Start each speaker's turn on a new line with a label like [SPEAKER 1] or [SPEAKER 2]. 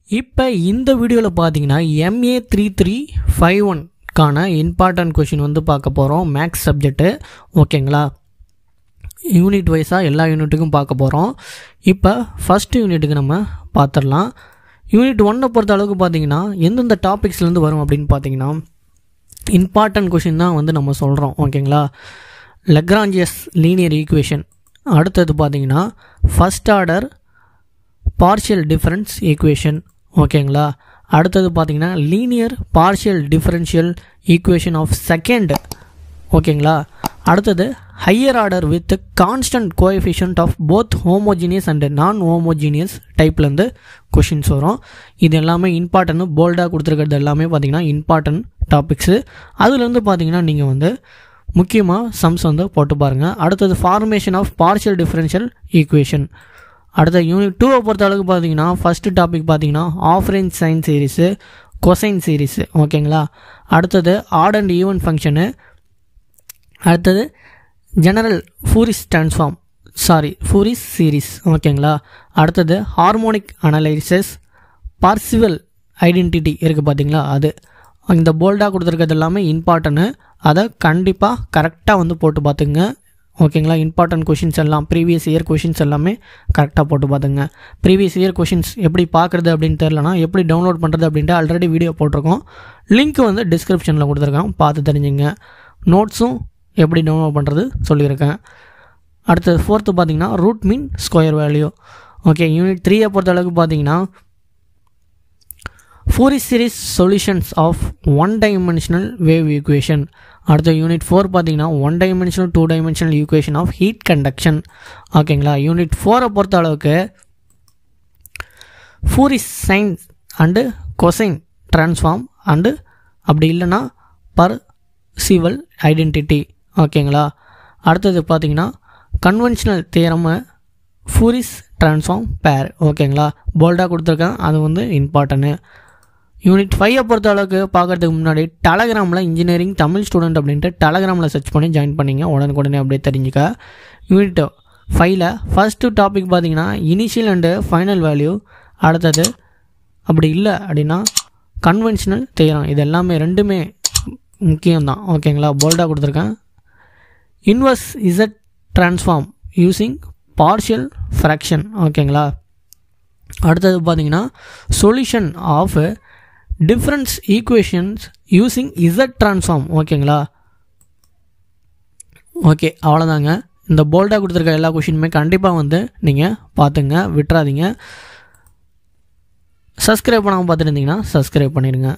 [SPEAKER 1] இப்போ இந்த வீடியோவில் பார்த்தீங்கன்னா MA 3351க்கான இம்பார்ட்டன்ட் கொஷின் வந்து பார்க்க போகிறோம். மேக்ஸ் சப்ஜெக்ட்டு ஓகேங்களா. யூனிட் வைஸாக எல்லா யூனிட்டுக்கும் பார்க்க போகிறோம். இப்போ ஃபஸ்ட்டு யூனிட்டுக்கு நம்ம பார்த்துடலாம். யூனிட் 1 பொறுத்த அளவுக்கு பார்த்தீங்கன்னா எந்தெந்த டாபிக்ஸ்லேருந்து வரும் அப்படின்னு பார்த்தீங்கன்னா இம்பார்ட்டன்ட் கொஷின் தான் வந்து நம்ம சொல்கிறோம் ஓகேங்களா. லெக்ராஞ்சியஸ் லீனியர் ஈக்குவேஷன், அடுத்தது பார்த்தீங்கன்னா first order partial difference equation ஓகேங்களா. அடுத்தது பார்த்தீங்கன்னா linear partial differential equation of second ஓகேங்களா. அடுத்தது higher order with constant coefficient of both homogeneous and non homogeneous டைப்லேருந்து கொஷின்ஸ் வரும். இது எல்லாமே இம்பார்ட்டன்ட், போல்டாக கொடுத்துருக்கிறது எல்லாமே பார்த்தீங்கன்னா இம்பார்ட்டன்ட் டாபிக்ஸு. அதுலேருந்து பார்த்தீங்கன்னா நீங்கள் வந்து முக்கியமாக சம்ஸ் வந்து போட்டு பாருங்கள். அடுத்தது formation of partial differential equation. அடுத்த யூனிட் 2 பொறுத்த அளவுக்கு பார்த்தீங்கன்னா ஃபஸ்ட்டு டாபிக் பார்த்தீங்கன்னா half range sine series, cosine series ஓகேங்களா. அடுத்தது ஆட் அண்ட் ஈவன் ஃபங்க்ஷனு. அடுத்தது ஜெனரல் ஃபூரிஸ் சீரீஸ் ஓகேங்களா. அடுத்தது ஹார்மோனிக் அனலைசிஸ், பார்சிவல் ஐடென்டிட்டி இருக்குது பார்த்தீங்களா. அது இந்த போல்டாக கொடுத்துருக்கிறது எல்லாமே இம்பார்ட்டன்ட்டு, அதை கண்டிப்பாக கரெக்டாக வந்து போட்டு பார்த்துங்க ஓகேங்களா. இம்பார்ட்டன்ட் கொஷின்ஸ் எல்லாம் ப்ரீவியஸ் இயர் கொஷின்ஸ் எல்லாமே கரெக்டாக போட்டு பார்த்துங்க. ப்ரீவியஸ் இயர் கொஷின்ஸ் எப்படி பார்க்குறது அப்படின்னு தெரிலனா எப்படி டவுன்லோட் பண்ணுறது அப்படின்ட்டு ஆல்ரெடி வீடியோ போட்டிருக்கோம். லிங்க் வந்து டிஸ்கிரிப்ஷனில் கொடுத்துருக்கேன், பார்த்து தெரிஞ்சுங்க. நோட்ஸும் எப்படி டவுன்லோட் பண்ணுறது சொல்லியிருக்கேன். அடுத்தது 4th பார்த்தீங்கன்னா root mean square value okay. Unit 3 பொறுத்த அளவுக்கு பார்த்தீங்கன்னா Fourier series solutions of 1 dimensional wave equation. அடுத்த யூனிட் 4 பார்த்தீங்கன்னா 1 dimensional 2 dimensional equation of heat conduction ஓகேங்களா. யூனிட் 4 பொறுத்த அளவுக்கு Fourier sine and cosine transform and அப்படி இல்லைன்னா பார்சிவல் ஐடென்டிட்டி ஓகேங்களா. அடுத்தது பார்த்தீங்கன்னா கன்வென்ஷனல் தியரமு ஃபோரியர் ட்ரான்ஸ்ஃபார்ம் பேர் ஓகேங்களா. போல்டாக கொடுத்துருக்கேன், அது வந்து இம்பார்ட்டன்ட்டு. யூனிட் 5 பொறுத்த அளவுக்கு பார்க்குறதுக்கு முன்னாடி டெலகிராமில் இன்ஜினியரிங் தமிழ் ஸ்டூடெண்ட் அப்படின்ட்டு டெலகிராமில் சர்ச் பண்ணி ஜாயின் பண்ணிங்க, உடனுக்குடனே அப்படியே தெரிஞ்சுக்க. யூனிட் 5ல் ஃபஸ்ட்டு டாபிக் பார்த்தீங்கன்னா இனிஷியல் அண்டு ஃபைனல் வேல்யூ. அடுத்தது அப்படி இல்லை அப்படின்னா கன்வென்ஷனல் தியரம். இது எல்லாமே ரெண்டுமே முக்கியம்தான் ஓகேங்களா. போல்டாக கொடுத்துருக்கேன். Inverse Z transform using partial fraction ஓகேங்களா. அடுத்தது பார்த்தீங்கன்னா solution of difference equations using Z transform ஓகேங்களா. ஓகே, அவ்வளோதாங்க. இந்த போல்டாக கொடுத்துருக்க எல்லா கொஷினுமே கண்டிப்பாக வந்து நீங்கள் பார்த்துங்க, விட்டுறாதீங்க. சப்ஸ்கிரைப் பண்ணாமல் பார்த்துட்டு இருந்தீங்கன்னா சப்ஸ்கிரைப் பண்ணிடுங்க.